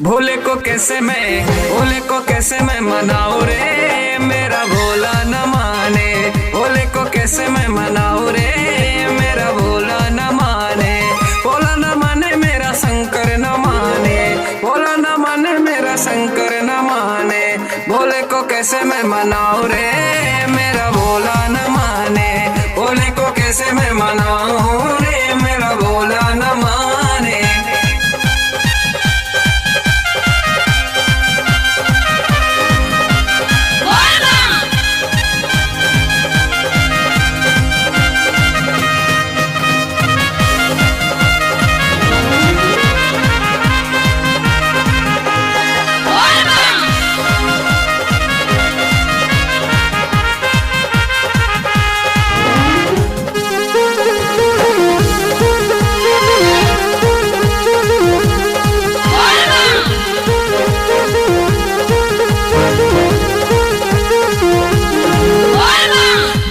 भोले को कैसे मैं मनाऊं रे, मेरा भोला न माने। भोले को कैसे मैं मनाऊं रे, मेरा भोला न माने। भोला न माने मेरा शंकर न माने, भोला न माने मेरा शंकर न माने। भोले को कैसे मैं मनाऊं रे, मेरा भोला न माने। भोले को कैसे मैं मनाऊं रे, मेरा भोला न माने।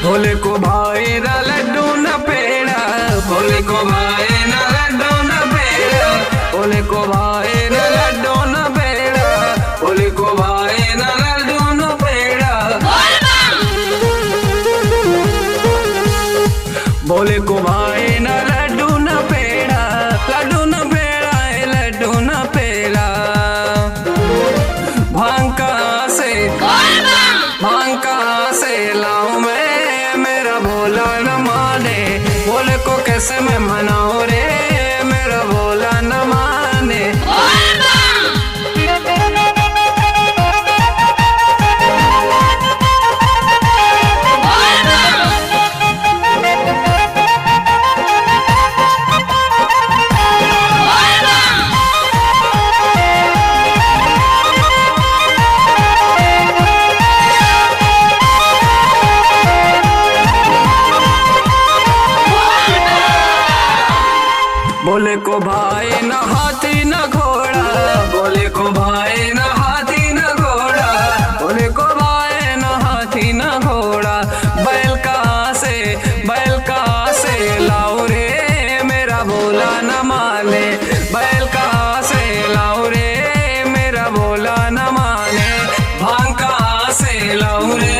भोले को भाई ना लड्डू न पेड़ा, भोले को भाई ना लड्डू न पेड़ा। भोले को भाई ना लड्डू न पेड़ा, भोले को भाई ना लड्डू न पेड़ा। भोले को भाई ना लड्डू न पेड़ा, लड्डू न पेड़ा है लड्डू न पेड़ा। भांग कहाँ से लाऊं मैं, मेरा भोला न माने। भोले को कैसे मैं मनाऊं रे, मेरा भोला न माने। भोले को भाई न हाथी न घोड़ा, भोले को भाई न हाथी न घोड़ा। भोले को भाई न हाथी न घोड़ा। बैल कहाँ से लाऊं रे, मेरा भोला न माने। बैल कहाँ से लाऊं रे, मेरा भोला न माने। भांग कहाँ से लाऊं रे,